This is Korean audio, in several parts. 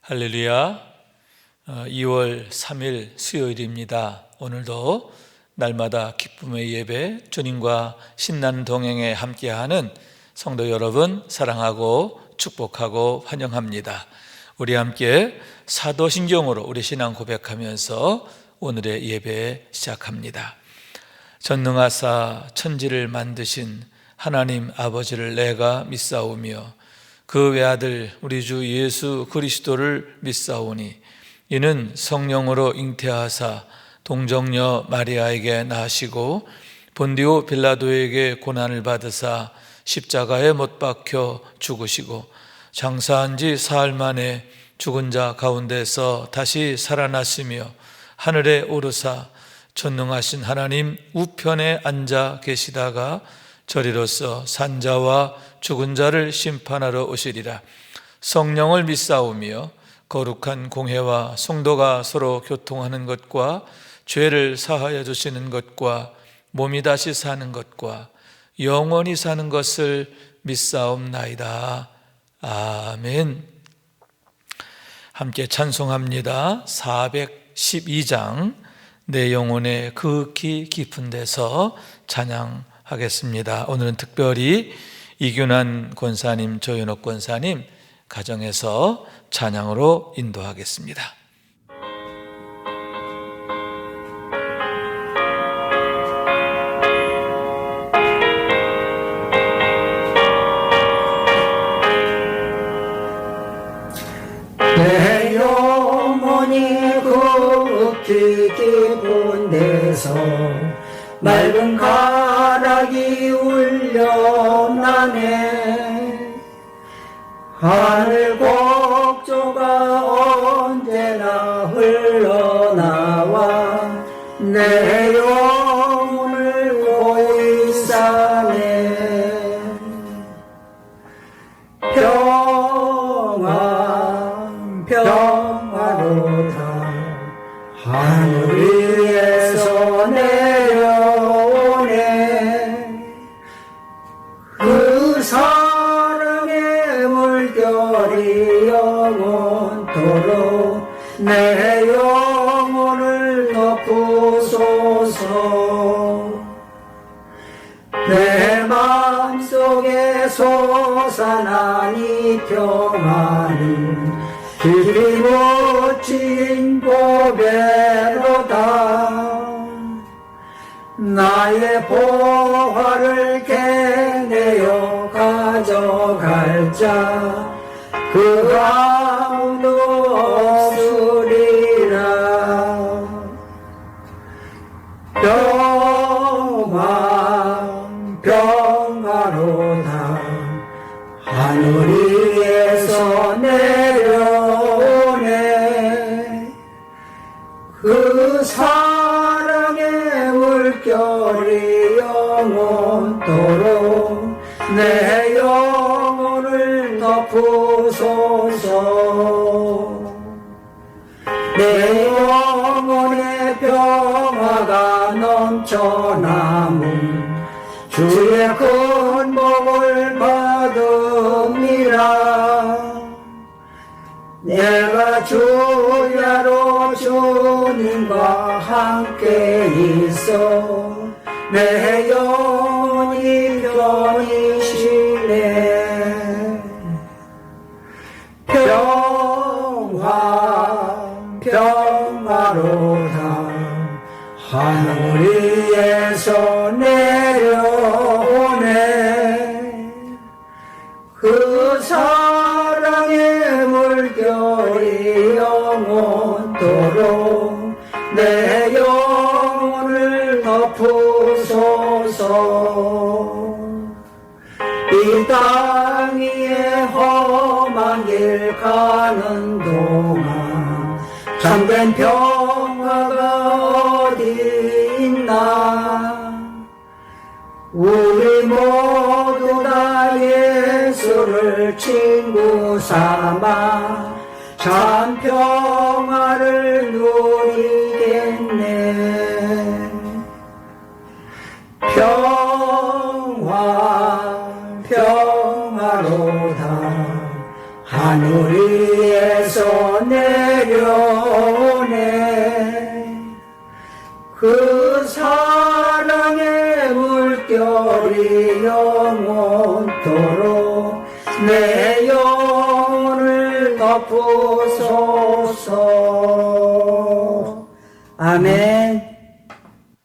할렐루야. 2월 3일 수요일입니다. 오늘도 날마다 기쁨의 예배, 주님과 신나는 동행에 함께하는 성도 여러분 사랑하고 축복하고 환영합니다. 우리 함께 사도신경으로 우리 신앙 고백하면서 오늘의 예배 시작합니다. 전능하사 천지를 만드신 하나님 아버지를 내가 믿사오며 그 외아들 우리 주 예수 그리스도를 믿사오니 이는 성령으로 잉태하사 동정녀 마리아에게 나시고 본디오 빌라도에게 고난을 받으사 십자가에 못 박혀 죽으시고 장사한 지 사흘 만에 죽은 자 가운데서 다시 살아났으며 하늘에 오르사 전능하신 하나님 우편에 앉아 계시다가 저리로서 산자와 죽은 자를 심판하러 오시리라. 성령을 믿사오며 거룩한 공회와 성도가 서로 교통하는 것과 죄를 사하여 주시는 것과 몸이 다시 사는 것과 영원히 사는 것을 믿사옵나이다. 아멘. 함께 찬송합니다. 412장 내 영혼의 극히 깊은 데서 찬양하겠습니다. 오늘은 특별히 이균환 권사님, 조윤옥 권사님 가정에서 찬양으로 인도하겠습니다. 내 영혼이 극히 깊은 데서 맑은 가락이 울려나네. 하늘 곡조가 언제나 흘러나와 내 영혼을 고이 싸네. 평화로다 하늘 위에서 내려오네. 그 사랑의 물결이 영원토록 내 영혼을 덮으소서. 내 마음속에 솟아난 이 평화는 깊이 묻힌 보배로다. 나의 보화를 캐내어 가져갈 자 그 아무도 없으리라. 평화로다 하늘 위에서 내려오네. 그 사랑의 물결이 영원토록 내 영혼을 덮으소서. 내 영혼의 평화가 넘쳐나무 주의 큰 복을 받음이라. 내가 주야로 주님과 함께 있어 내 영혼이 편히 쉬네. 평화로다 하늘 위에서 내려오네. 그 사랑의 물결이 영원토록 내 영혼을 덮으소서. 이 땅 위에 험한 길 가는 동안 참된 평화가 어디 있나. 우리 모두 다 예수를 친구 삼아 참 평화를 누리겠네. 평화로다 하늘 위에서 내려오네. 그 사랑의 물결이 영원토록 내 영혼을 덮으소서. 아멘.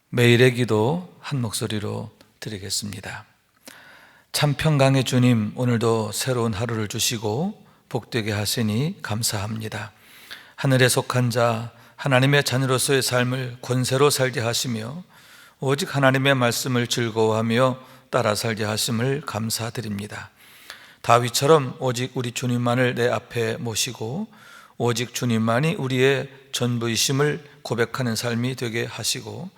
매일의 기도 한 목소리로 드리겠습니다. 참 평강의 주님, 오늘도 새로운 하루를 주시고 복되게 하시니 감사합니다. 하늘에 속한 자, 하나님의 자녀로서의 삶을 권세로 살게 하시며 오직 하나님의 말씀을 즐거워하며 따라 살게 하심을 감사드립니다. 다윗처럼 오직 우리 주님만을 내 앞에 모시고 오직 주님만이 우리의 전부이심을 고백하는 삶이 되게 하시고,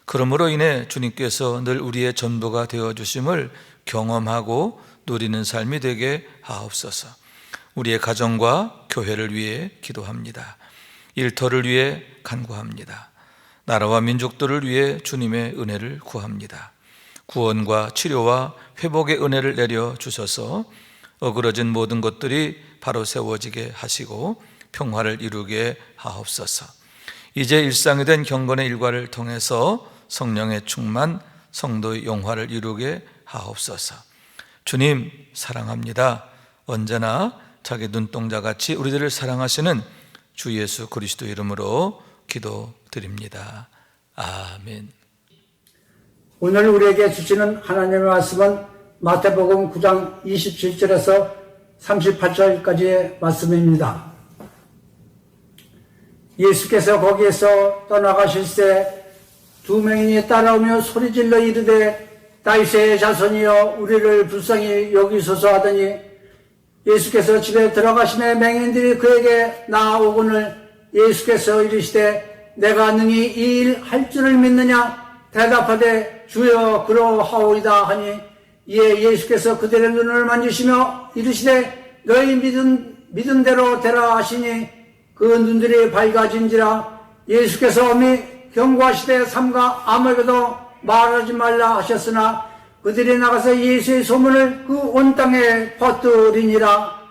그러므로 인해 주님께서 늘 우리의 전부가 되어주심을 경험하고 누리는 삶이 되게 하옵소서. 우리의 가정과 교회를 위해 기도합니다. 일터를 위해 간구합니다. 나라와 민족들을 위해 주님의 은혜를 구합니다. 구원과 치료와 회복의 은혜를 내려 주셔서 어그러진 모든 것들이 바로 세워지게 하시고 평화를 이루게 하옵소서. 이제 일상이 된 경건의 일과를 통해서 성령의 충만, 성도의 영화를 이루게 하옵소서. 주님 사랑합니다. 언제나 자기 눈동자같이 우리들을 사랑하시는 주 예수 그리스도 이름으로 기도드립니다. 아멘. 오늘 우리에게 주시는 하나님의 말씀은 마태복음 9장 27절에서 38절까지의 말씀입니다. 예수께서 거기에서 떠나가실 때 두 맹인이 따라오며 소리질러 이르되 다윗의 자손이여 우리를 불쌍히 여기소서 하더니 예수께서 집에 들어가시매 맹인들이 그에게 나아오거늘 예수께서 이르시되 내가 능히 이 일 할 줄을 믿느냐 대답하되 주여 그러하오이다 하니 이에 예수께서 그들의 눈을 만지시며 이르시되 너희 믿은 대로 되라 하시니 그 눈들이 밝아진지라. 예수께서 어미 경고하시되 삼가 아무에게도 말하지 말라 하셨으나 그들이 나가서 예수의 소문을 그 온 땅에 퍼뜨리니라.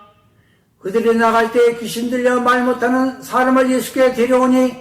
그들이 나갈 때 귀신 들려 말 못하는 사람을 예수께 데려오니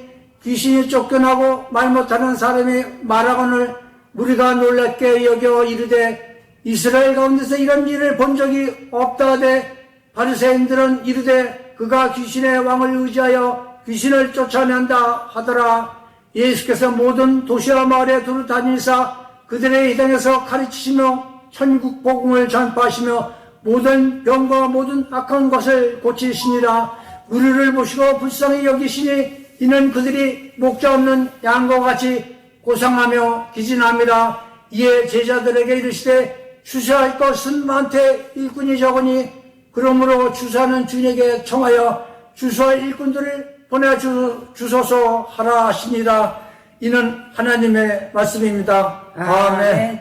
귀신이 쫓겨나고 말 못하는 사람이 말하거늘 무리가 놀랍게 여겨 이르되 이스라엘 가운데서 이런 일을 본 적이 없다 하되 바리새인들은 이르되 그가 귀신의 왕을 의지하여 귀신을 쫓아낸다 하더라. 예수께서 모든 도시와 마을에 두루 다니사 그들의 이당에서 가르치시며 천국 복음을 전파하시며 모든 병과 모든 악한 것을 고치시니라. 우리를 보시고 불쌍히 여기시니 이는 그들이 목자 없는 양과 같이 고상하며 기진함이라. 이에 제자들에게 이르시되 주사할 것은 많되 일꾼이 적으니 그러므로 주사는 주님에게 청하여 주소할 일꾼들을 보내주소서 하라 하시니라. 이는 하나님의 말씀입니다. 아멘.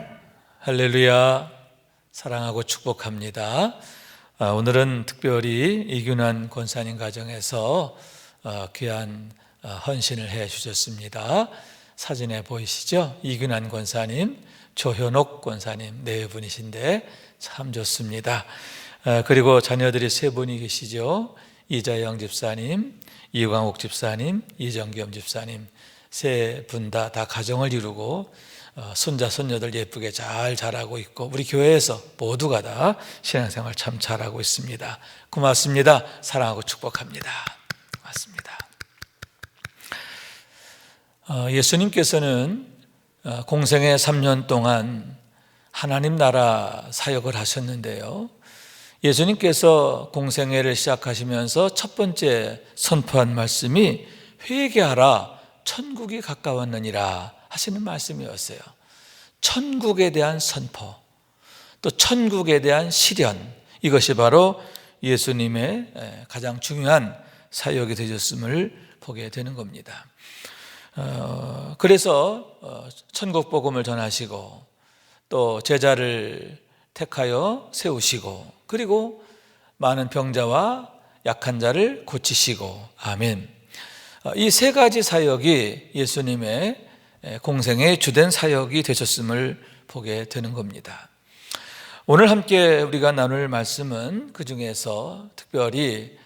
할렐루야. 사랑하고 축복합니다. 오늘은 특별히 이균환 권사님 가정에서 귀한 헌신을 해 주셨습니다. 사진에 보이시죠? 이균환 권사님, 조현옥 권사님 네 분이신데 참 좋습니다. 그리고 자녀들이 세 분이 계시죠? 이자영 집사님, 이광옥 집사님, 이정겸 집사님 세 분 다 가정을 이루고 손자 손녀들 예쁘게 잘 자라고 있고 우리 교회에서 모두가 다 신앙생활 참 잘하고 있습니다. 고맙습니다. 사랑하고 축복합니다. 고맙습니다. 예수님께서는 공생애 3년 동안 하나님 나라 사역을 하셨는데요. 예수님께서 공생애를 시작하시면서 첫 번째 선포한 말씀이 회개하라 천국이 가까웠느니라 하시는 말씀이었어요. 천국에 대한 선포, 또 천국에 대한 실현, 이것이 바로 예수님의 가장 중요한 사역이 되셨음을 보게 되는 겁니다. 그래서 천국 복음을 전하시고 또 제자를 택하여 세우시고 그리고 많은 병자와 약한 자를 고치시고 아멘. 이 세 가지 사역이 예수님의 공생의 주된 사역이 되셨음을 보게 되는 겁니다. 오늘 함께 우리가 나눌 말씀은 그 중에서 특별히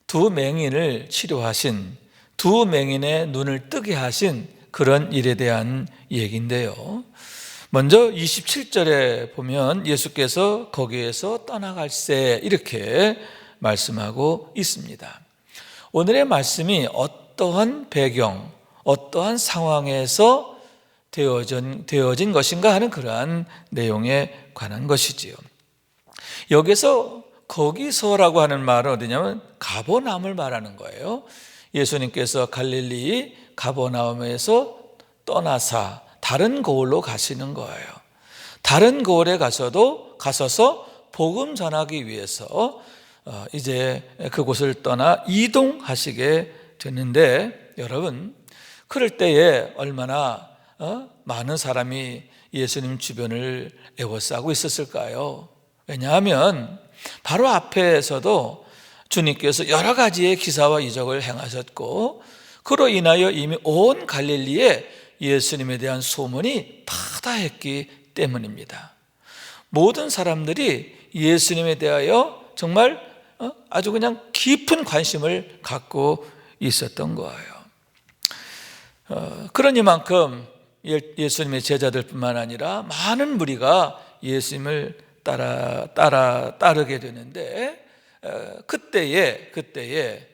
두 맹인을 치료하신, 두 맹인의 눈을 뜨게 하신 그런 일에 대한 얘기인데요. 먼저 27절에 보면 예수께서 거기에서 떠나갈새 이렇게 말씀하고 있습니다. 오늘의 말씀이 어떠한 배경, 어떠한 상황에서 되어진 것인가 하는 그러한 내용에 관한 것이지요. 여기서 거기서라고 하는 말은 어디냐면 가버나움을 말하는 거예요. 예수님께서 갈릴리 가버나움에서 떠나사 다른 고을로 가시는 거예요. 다른 고을에 가서서 복음 전하기 위해서 이제 그곳을 떠나 이동하시게 됐는데, 여러분, 그럴 때에 얼마나 많은 사람이 예수님 주변을 에워싸고 있었을까요? 왜냐하면 바로 앞에서도 주님께서 여러 가지의 기사와 이적을 행하셨고, 그로 인하여 이미 온 갈릴리에 예수님에 대한 소문이 파다했기 때문입니다. 모든 사람들이 예수님에 대하여 정말 아주 그냥 깊은 관심을 갖고 있었던 거예요. 그러니만큼 예수님의 제자들뿐만 아니라 많은 무리가 예수님을 따르게 되는데, 그때에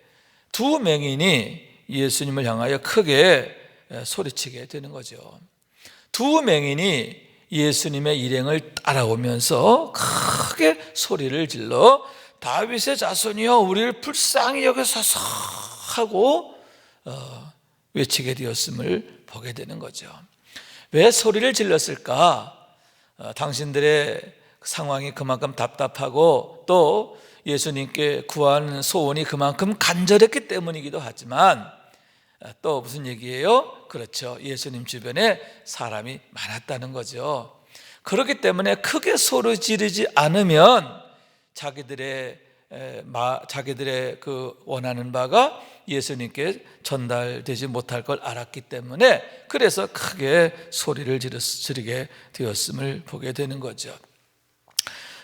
두 맹인이 예수님을 향하여 크게 소리치게 되는 거죠. 두 맹인이 예수님의 일행을 따라오면서 크게 소리를 질러 다윗의 자손이여 우리를 불쌍히 여기소서 하고 외치게 되었음을 보게 되는 거죠. 왜 소리를 질렀을까? 당신들의 상황이 그만큼 답답하고 또 예수님께 구하는 소원이 그만큼 간절했기 때문이기도 하지만, 또 무슨 얘기예요? 그렇죠. 예수님 주변에 사람이 많았다는 거죠. 그렇기 때문에 크게 소리 지르지 않으면 자기들의 그 원하는 바가 예수님께 전달되지 못할 걸 알았기 때문에, 그래서 크게 소리를 지르게 되었음을 보게 되는 거죠.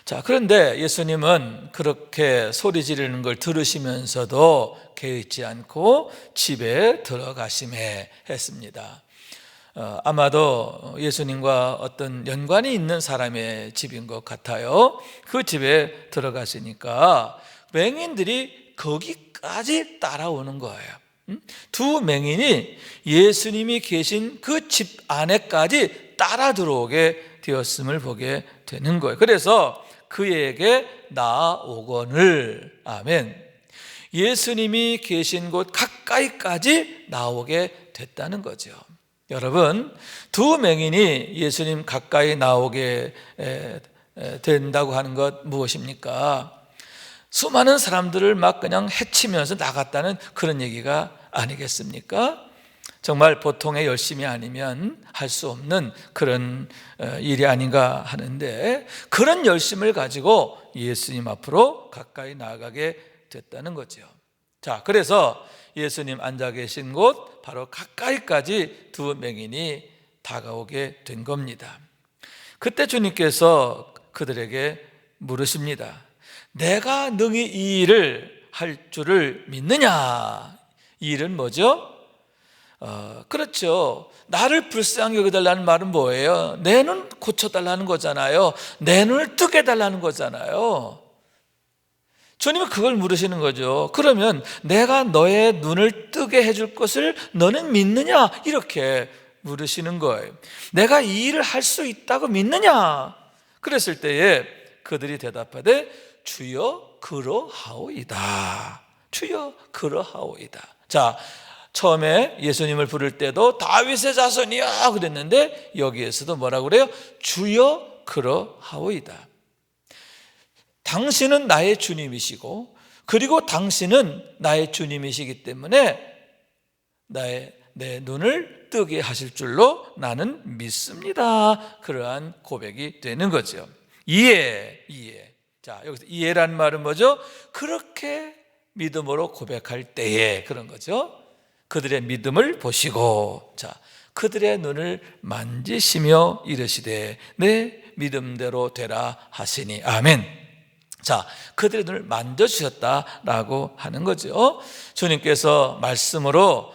자, 그런데 예수님은 그렇게 소리 지르는 걸 들으시면서도 개의치 않고 집에 들어가심에 했습니다. 아마도 예수님과 어떤 연관이 있는 사람의 집인 것 같아요. 그 집에 들어가시니까 맹인들이 거기까지 따라오는 거예요. 두 맹인이 예수님이 계신 그 집 안에까지 따라 들어오게 되었음을 보게 되는 거예요. 그래서 그에게 나아오거늘, 아멘, 예수님이 계신 곳 가까이까지 나오게 됐다는 거죠. 여러분, 두 맹인이 예수님 가까이 나오게 된다고 하는 것 무엇입니까? 수많은 사람들을 막 그냥 해치면서 나갔다는 그런 얘기가 아니겠습니까? 정말 보통의 열심이 아니면 할 수 없는 그런 일이 아닌가 하는데, 그런 열심을 가지고 예수님 앞으로 가까이 나아가게 됐다는 거죠. 자, 그래서 예수님 앉아 계신 곳 바로 가까이까지 두 맹인이 다가오게 된 겁니다. 그때 주님께서 그들에게 물으십니다. 내가 능히 이 일을 할 줄을 믿느냐? 이 일은 뭐죠? 그렇죠. 나를 불쌍히 여겨달라는 말은 뭐예요? 내 눈 고쳐달라는 거잖아요. 내 눈을 뜨게 해달라는 거잖아요. 주님은 그걸 물으시는 거죠. 그러면 내가 너의 눈을 뜨게 해줄 것을 너는 믿느냐? 이렇게 물으시는 거예요. 내가 이 일을 할 수 있다고 믿느냐? 그랬을 때에 그들이 대답하되 주여 그러하오이다. 주여 그러하오이다. 자, 처음에 예수님을 부를 때도 다윗의 자손이야 그랬는데 여기에서도 뭐라고 그래요? 주여 그러하오이다. 당신은 나의 주님이시고, 그리고 당신은 나의 주님이시기 때문에 내 눈을 뜨게 하실 줄로 나는 믿습니다. 그러한 고백이 되는 거죠. 이해. 자, 여기서 이해라는 말은 뭐죠? 그렇게 믿음으로 고백할 때에 그런 거죠. 그들의 믿음을 보시고, 자, 그들의 눈을 만지시며 이르시되 내 믿음대로 되라 하시니 아멘. 자, 그들의 눈을 만져주셨다라고 하는 거죠. 주님께서 말씀으로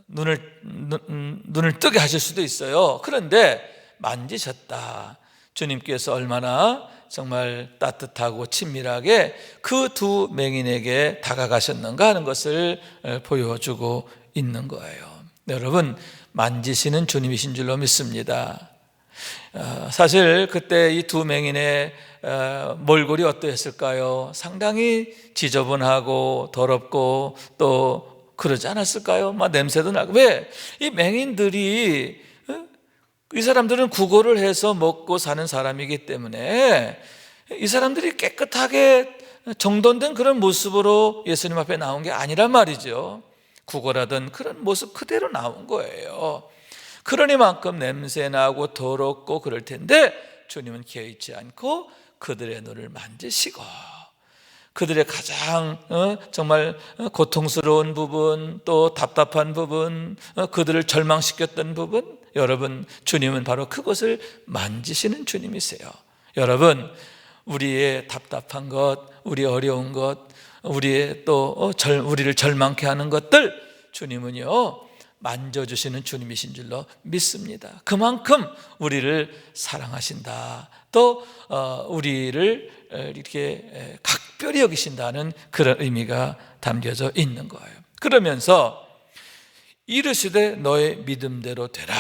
눈을 뜨게 하실 수도 있어요. 그런데 만지셨다. 주님께서 얼마나 정말 따뜻하고 친밀하게 그 두 맹인에게 다가가셨는가 하는 것을 보여주고 있는 거예요. 여러분, 만지시는 주님이신 줄로 믿습니다. 사실 그때 이 두 맹인의 몰골이 어떠했을까요? 상당히 지저분하고 더럽고 또 그러지 않았을까요? 막 냄새도 나고. 왜? 이 맹인들이, 이 사람들은 구걸을 해서 먹고 사는 사람이기 때문에 이 사람들이 깨끗하게 정돈된 그런 모습으로 예수님 앞에 나온 게 아니란 말이죠. 구걸하던 그런 모습 그대로 나온 거예요. 그러니만큼 냄새나고 더럽고 그럴 텐데 주님은 개의치 않고 그들의 눈을 만지시고 그들의 가장 정말 고통스러운 부분, 또 답답한 부분, 그들을 절망시켰던 부분, 여러분, 주님은 바로 그것을 만지시는 주님이세요. 여러분, 우리의 답답한 것, 우리의 어려운 것, 우리의 또 우리를 절망케 하는 것들, 주님은요 만져주시는 주님이신 줄로 믿습니다. 그만큼 우리를 사랑하신다, 또 우리를 이렇게 각별히 여기신다는 그런 의미가 담겨져 있는 거예요. 그러면서 이르시되 너의 믿음대로 되라.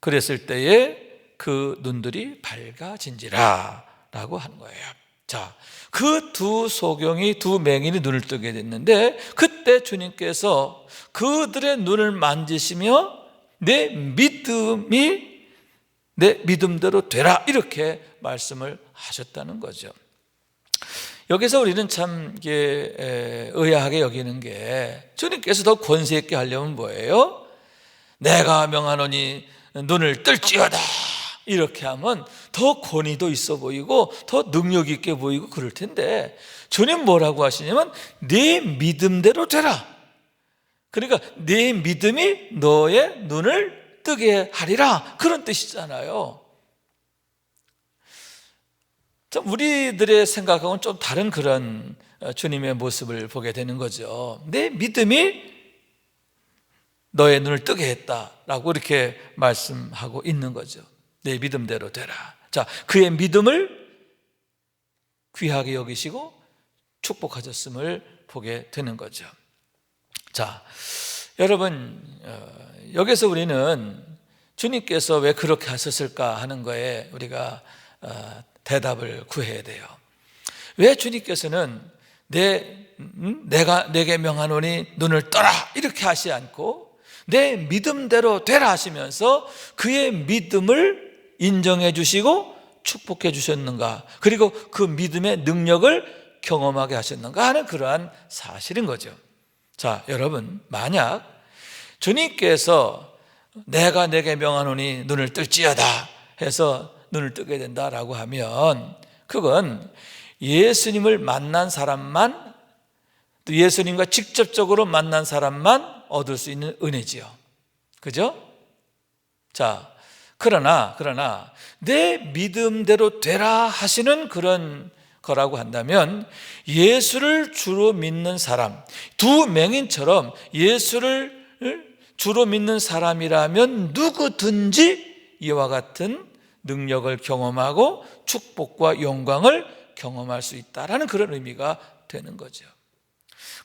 그랬을 때에 그 눈들이 밝아진지라 라고 하는 거예요. 자, 그 두 소경이, 두 맹인이 눈을 뜨게 됐는데 그때 주님께서 그들의 눈을 만지시며 내 믿음대로 되라, 이렇게 말씀을 하셨다는 거죠. 여기서 우리는 참 의아하게 여기는 게, 주님께서 더 권세 있게 하려면 뭐예요? 내가 명하노니 눈을 뜰지어다, 이렇게 하면 더 권위도 있어 보이고 더 능력 있게 보이고 그럴 텐데, 주님 뭐라고 하시냐면 네 믿음대로 되라. 그러니까 네 믿음이 너의 눈을 뜨게 하리라, 그런 뜻이잖아요. 우리들의 생각하고는 좀 다른 그런 주님의 모습을 보게 되는 거죠. 내 믿음이 너의 눈을 뜨게 했다라고 이렇게 말씀하고 있는 거죠. 내 믿음대로 되라. 자, 그의 믿음을 귀하게 여기시고 축복하셨음을 보게 되는 거죠. 자, 여러분, 여기서 우리는 주님께서 왜 그렇게 하셨을까 하는 거에 우리가 대답을 구해야 돼요. 왜 주님께서는 내가 내게 명하노니 눈을 떠라, 이렇게 하시지 않고 내 믿음대로 되라 하시면서 그의 믿음을 인정해 주시고 축복해 주셨는가, 그리고 그 믿음의 능력을 경험하게 하셨는가 하는 그러한 사실인 거죠. 자, 여러분, 만약 주님께서 내가 내게 명하노니 눈을 뜰지어다 해서 눈을 뜨게 된다라고 하면 그건 예수님을 만난 사람만, 또 예수님과 직접적으로 만난 사람만 얻을 수 있는 은혜지요. 그죠? 자, 그러나 내 믿음대로 되라 하시는 그런 거라고 한다면 예수를 주로 믿는 사람, 두 맹인처럼 예수를 주로 믿는 사람이라면 누구든지 이와 같은 능력을 경험하고 축복과 영광을 경험할 수 있다라는 그런 의미가 되는 거죠.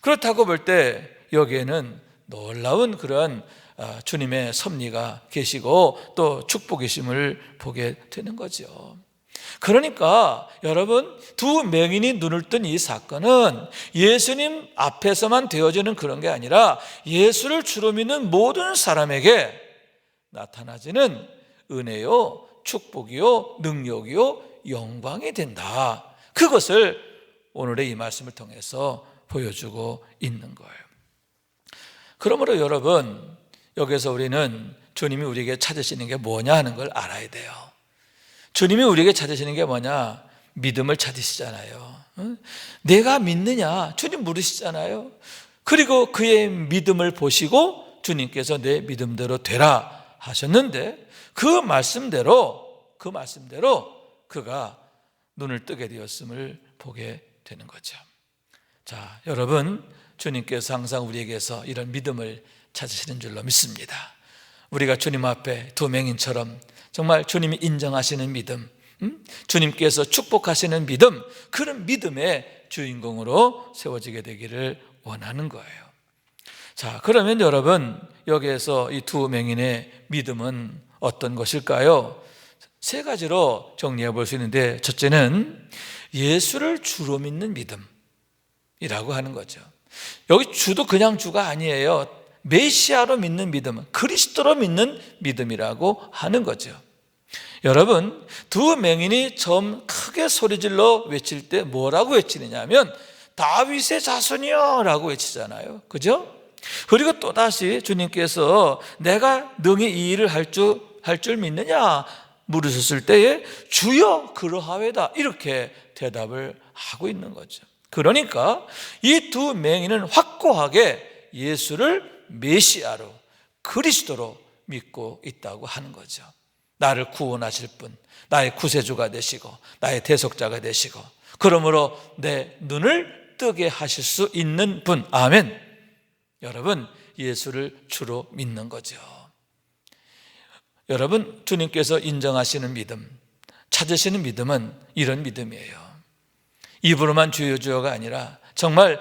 그렇다고 볼 때 여기에는 놀라운 그런 주님의 섭리가 계시고 또 축복이심을 보게 되는 거죠. 그러니까 여러분, 두 맹인이 눈을 뜬 이 사건은 예수님 앞에서만 되어지는 그런 게 아니라 예수를 주로 믿는 모든 사람에게 나타나지는 은혜요, 축복이요, 능력이요, 영광이 된다. 그것을 오늘의 이 말씀을 통해서 보여주고 있는 거예요. 그러므로 여러분, 여기서 우리는 주님이 우리에게 찾으시는 게 뭐냐 하는 걸 알아야 돼요. 주님이 우리에게 찾으시는 게 뭐냐? 믿음을 찾으시잖아요. 내가 믿느냐? 주님 물으시잖아요. 그리고 그의 믿음을 보시고 주님께서 내 믿음대로 되라 하셨는데 그 말씀대로 그가 눈을 뜨게 되었음을 보게 되는 거죠. 자, 여러분, 주님께서 항상 우리에게서 이런 믿음을 찾으시는 줄로 믿습니다. 우리가 주님 앞에 두 맹인처럼 정말 주님이 인정하시는 믿음, 주님께서 축복하시는 믿음, 그런 믿음의 주인공으로 세워지게 되기를 원하는 거예요. 자, 그러면 여러분, 여기에서 이 두 맹인의 믿음은 어떤 것일까요? 세 가지로 정리해 볼 수 있는데, 첫째는 예수를 주로 믿는 믿음이라고 하는 거죠. 여기 주도 그냥 주가 아니에요. 메시아로 믿는 믿음, 그리스도로 믿는 믿음이라고 하는 거죠. 여러분, 두 맹인이 처음 크게 소리질러 외칠 때 뭐라고 외치느냐 하면 다윗의 자손이여 라고 외치잖아요. 그죠? 그리고 또다시 주님께서 내가 능히 이 일을 할 줄 믿느냐 물으셨을 때에 주여 그러하외다 이렇게 대답을 하고 있는 거죠. 그러니까 이 두 맹인은 확고하게 예수를 메시아로, 그리스도로 믿고 있다고 하는 거죠. 나를 구원하실 분, 나의 구세주가 되시고 나의 대속자가 되시고 그러므로 내 눈을 뜨게 하실 수 있는 분. 아멘. 여러분, 예수를 주로 믿는 거죠. 여러분, 주님께서 인정하시는 믿음, 찾으시는 믿음은 이런 믿음이에요. 입으로만 주여 주여가 아니라 정말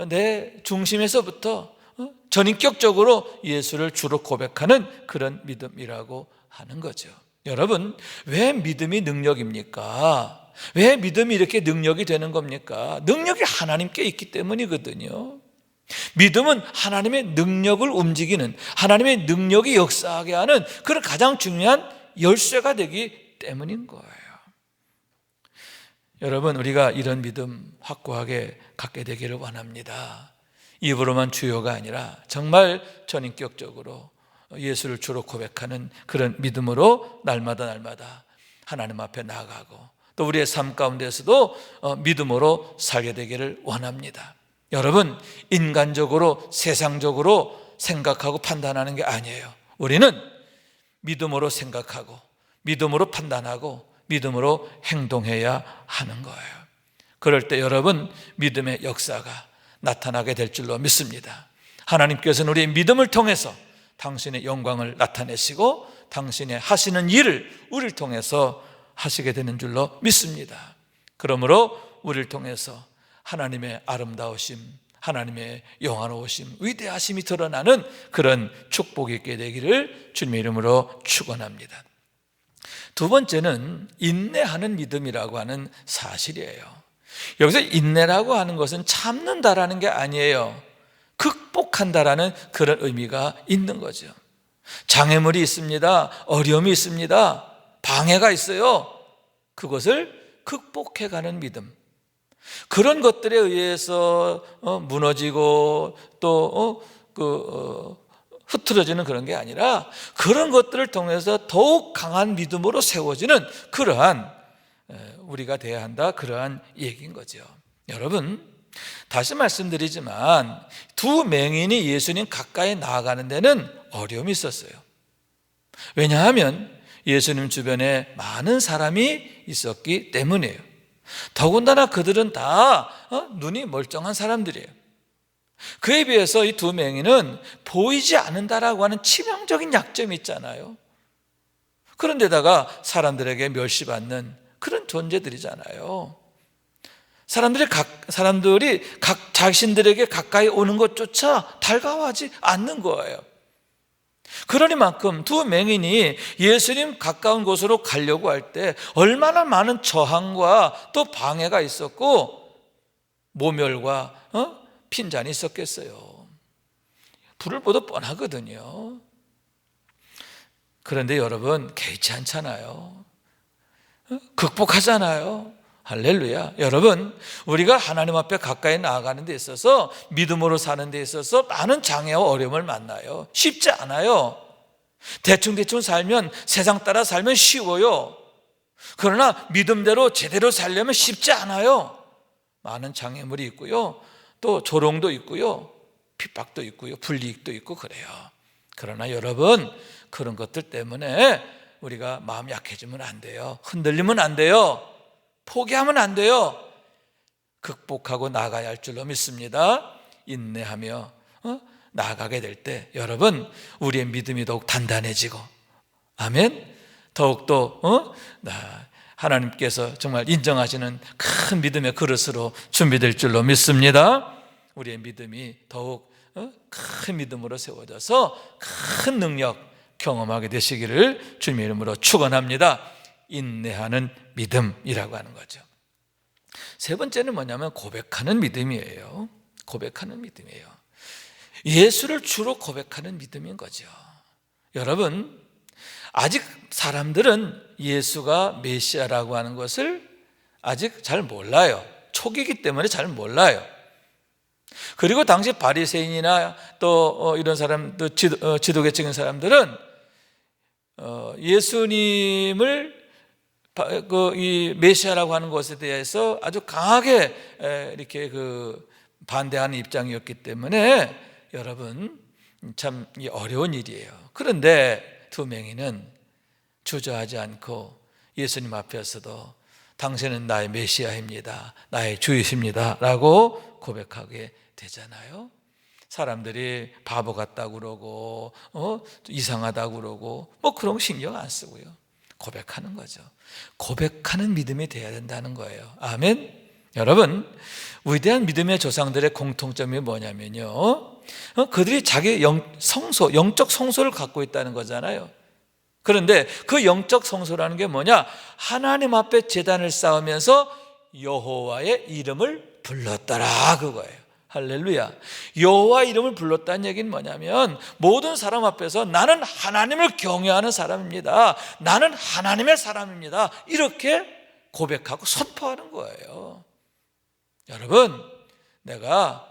내 중심에서부터 전인격적으로 예수를 주로 고백하는 그런 믿음이라고 하는 거죠. 여러분, 왜 믿음이 능력입니까? 왜 믿음이 이렇게 능력이 되는 겁니까? 능력이 하나님께 있기 때문이거든요. 믿음은 하나님의 능력을 움직이는, 하나님의 능력이 역사하게 하는 그런 가장 중요한 열쇠가 되기 때문인 거예요. 여러분, 우리가 이런 믿음 확고하게 갖게 되기를 원합니다. 입으로만 주여가 아니라 정말 전인격적으로 예수를 주로 고백하는 그런 믿음으로 날마다 하나님 앞에 나아가고 또 우리의 삶 가운데서도 믿음으로 살게 되기를 원합니다. 여러분, 인간적으로 세상적으로 생각하고 판단하는 게 아니에요. 우리는 믿음으로 생각하고 믿음으로 판단하고 믿음으로 행동해야 하는 거예요. 그럴 때 여러분, 믿음의 역사가 나타나게 될 줄로 믿습니다. 하나님께서는 우리의 믿음을 통해서 당신의 영광을 나타내시고 당신의 하시는 일을 우리를 통해서 하시게 되는 줄로 믿습니다. 그러므로 우리를 통해서 하나님의 아름다우심, 하나님의 영화로우심, 위대하심이 드러나는 그런 축복이 있게 되기를 주님의 이름으로 축원합니다. 두 번째는 인내하는 믿음이라고 하는 사실이에요. 여기서 인내라고 하는 것은 참는다라는 게 아니에요. 극복한다라는 그런 의미가 있는 거죠. 장애물이 있습니다. 어려움이 있습니다. 방해가 있어요. 그것을 극복해가는 믿음. 그런 것들에 의해서 무너지고 또 흐트러지는 그런 게 아니라 그런 것들을 통해서 더욱 강한 믿음으로 세워지는 그러한 우리가 돼야 한다, 그러한 얘기인 거죠. 여러분, 다시 말씀드리지만 두 맹인이 예수님 가까이 나아가는 데는 어려움이 있었어요. 왜냐하면 예수님 주변에 많은 사람이 있었기 때문이에요. 더군다나 그들은 다 눈이 멀쩡한 사람들이에요. 그에 비해서 이 두 맹인은 보이지 않는다라고 하는 치명적인 약점이 있잖아요. 그런데다가 사람들에게 멸시받는 그런 존재들이잖아요. 사람들이 각 자신들에게 가까이 오는 것조차 달가워하지 않는 거예요. 그러니만큼 두 맹인이 예수님 가까운 곳으로 가려고 할 때 얼마나 많은 저항과 또 방해가 있었고 모멸과 핀잔이 있었겠어요. 불을 보듯 뻔하거든요. 그런데 여러분, 개의치 않잖아요. 극복하잖아요. 할렐루야. 여러분, 우리가 하나님 앞에 가까이 나아가는 데 있어서 믿음으로 사는 데 있어서 많은 장애와 어려움을 만나요. 쉽지 않아요. 대충 살면, 세상 따라 살면 쉬워요. 그러나 믿음대로 제대로 살려면 쉽지 않아요. 많은 장애물이 있고요, 또 조롱도 있고요, 핍박도 있고요, 불이익도 있고 그래요. 그러나 여러분, 그런 것들 때문에 우리가 마음 약해지면 안 돼요. 흔들리면 안 돼요. 포기하면 안 돼요. 극복하고 나가야 할 줄로 믿습니다. 인내하며 나아가게 될 때 여러분, 우리의 믿음이 더욱 단단해지고, 아멘, 더욱더 하나님께서 정말 인정하시는 큰 믿음의 그릇으로 준비될 줄로 믿습니다. 우리의 믿음이 더욱 큰 믿음으로 세워져서 큰 능력 경험하게 되시기를 주님의 이름으로 축원합니다. 인내하는 믿음이라고 하는 거죠. 세 번째는 뭐냐면 고백하는 믿음이에요. 고백하는 믿음이에요. 예수를 주로 고백하는 믿음인 거죠. 여러분, 아직 사람들은 예수가 메시아라고 하는 것을 아직 잘 몰라요. 초기이기 때문에 잘 몰라요. 그리고 당시 바리새인이나 또 이런 사람들, 지도계층인 사람들은 예수님을 이 메시아라고 하는 것에 대해서 아주 강하게 이렇게 반대하는 입장이었기 때문에 여러분, 참 어려운 일이에요. 그런데 두 맹인은 주저하지 않고 예수님 앞에서도 당신은 나의 메시아입니다, 나의 주이십니다 라고 고백하게 되잖아요. 사람들이 바보 같다고 그러고 이상하다고 그러고 그런 거 신경 안 쓰고요, 고백하는 거죠. 고백하는 믿음이 돼야 된다는 거예요. 아멘. 여러분, 위대한 믿음의 조상들의 공통점이 뭐냐면요, 그들이 자기 영적 성소를 갖고 있다는 거잖아요. 그런데 그 영적 성소라는 게 뭐냐? 하나님 앞에 제단을 쌓으면서 여호와의 이름을 불렀더라, 그거예요. 할렐루야. 여호와 이름을 불렀다는 얘기는 뭐냐면 모든 사람 앞에서 나는 하나님을 경외하는 사람입니다, 나는 하나님의 사람입니다, 이렇게 고백하고 선포하는 거예요. 여러분, 내가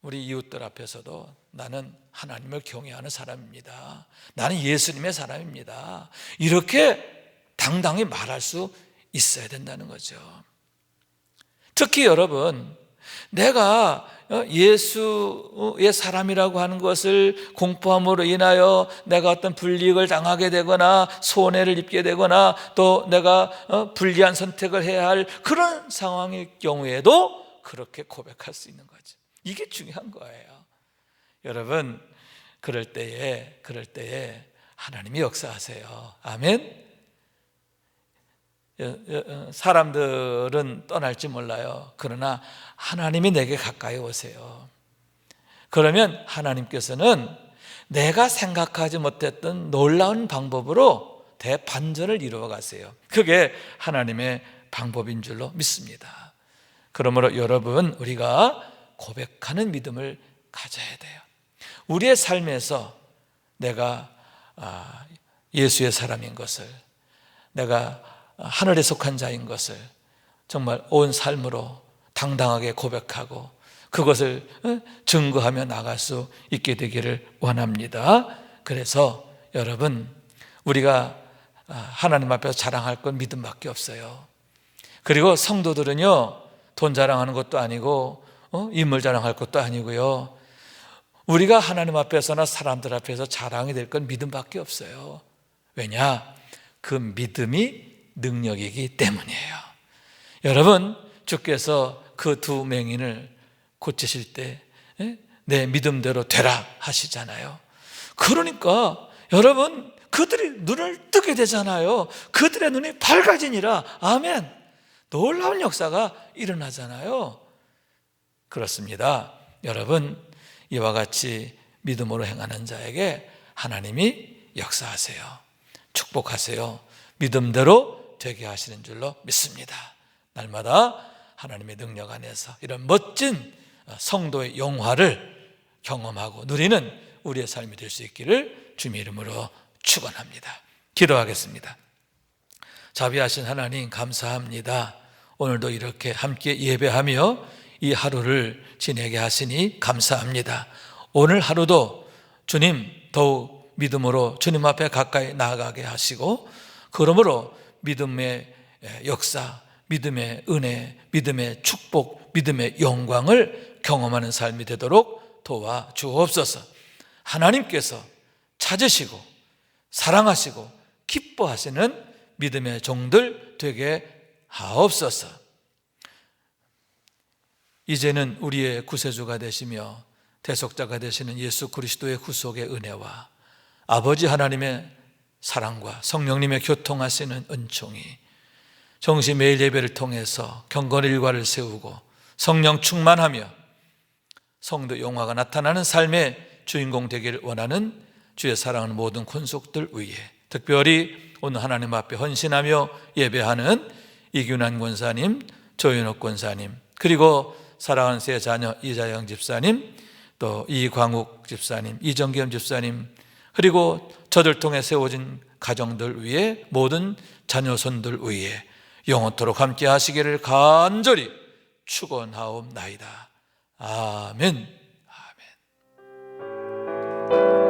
우리 이웃들 앞에서도 나는 하나님을 경외하는 사람입니다, 나는 예수님의 사람입니다, 이렇게 당당히 말할 수 있어야 된다는 거죠. 특히 여러분, 내가 예수의 사람이라고 하는 것을 공포함으로 인하여 내가 어떤 불이익을 당하게 되거나 손해를 입게 되거나 또 내가 불리한 선택을 해야 할 그런 상황일 경우에도 그렇게 고백할 수 있는 거죠. 이게 중요한 거예요. 여러분, 그럴 때에 하나님이 역사하세요. 아멘. 사람들은 떠날지 몰라요. 그러나 하나님이 내게 가까이 오세요. 그러면 하나님께서는 내가 생각하지 못했던 놀라운 방법으로 대반전을 이루어 가세요. 그게 하나님의 방법인 줄로 믿습니다. 그러므로 여러분, 우리가 고백하는 믿음을 가져야 돼요. 우리의 삶에서 내가 예수의 사람인 것을, 내가 하늘에 속한 자인 것을 정말 온 삶으로 당당하게 고백하고 그것을 증거하며 나갈 수 있게 되기를 원합니다. 그래서 여러분, 우리가 하나님 앞에서 자랑할 건 믿음밖에 없어요. 그리고 성도들은요, 돈 자랑하는 것도 아니고 인물 자랑할 것도 아니고요, 우리가 하나님 앞에서나 사람들 앞에서 자랑이 될 건 믿음밖에 없어요. 왜냐? 그 믿음이 능력이기 때문이에요. 여러분, 주께서 그 두 맹인을 고치실 때 내 믿음대로 되라 하시잖아요. 그러니까 여러분, 그들이 눈을 뜨게 되잖아요. 그들의 눈이 밝아지니라. 아멘. 놀라운 역사가 일어나잖아요. 그렇습니다. 여러분, 이와 같이 믿음으로 행하는 자에게 하나님이 역사하세요. 축복하세요. 믿음대로 되게 하시는 줄로 믿습니다. 날마다 하나님의 능력 안에서 이런 멋진 성도의 영화를 경험하고 누리는 우리의 삶이 될 수 있기를 주님의 이름으로 축원합니다. 기도하겠습니다. 자비하신 하나님, 감사합니다. 오늘도 이렇게 함께 예배하며 이 하루를 지내게 하시니 감사합니다. 오늘 하루도 주님 더욱 믿음으로 주님 앞에 가까이 나아가게 하시고, 그러므로 믿음의 역사, 믿음의 은혜, 믿음의 축복, 믿음의 영광을 경험하는 삶이 되도록 도와 주옵소서. 하나님께서 찾으시고 사랑하시고 기뻐하시는 믿음의 종들 되게 하옵소서. 이제는 우리의 구세주가 되시며 대속자가 되시는 예수 그리스도의 구속의 은혜와 아버지 하나님의 사랑과 성령님의 교통하시는 은총이 정시 매일 예배를 통해서 경건 일과를 세우고 성령 충만하며 성도 영화가 나타나는 삶의 주인공 되기를 원하는 주의 사랑하는 모든 권속들 위에, 특별히 오늘 하나님 앞에 헌신하며 예배하는 이균환 권사님, 조윤옥 권사님, 그리고 사랑하는 세 자녀 이자영 집사님, 또 이광욱 집사님, 이정겸 집사님, 그리고 저들 통해 세워진 가정들 위에, 모든 자녀손들 위에 영원토록 함께 하시기를 간절히 축원하옵나이다. 아멘. 아멘.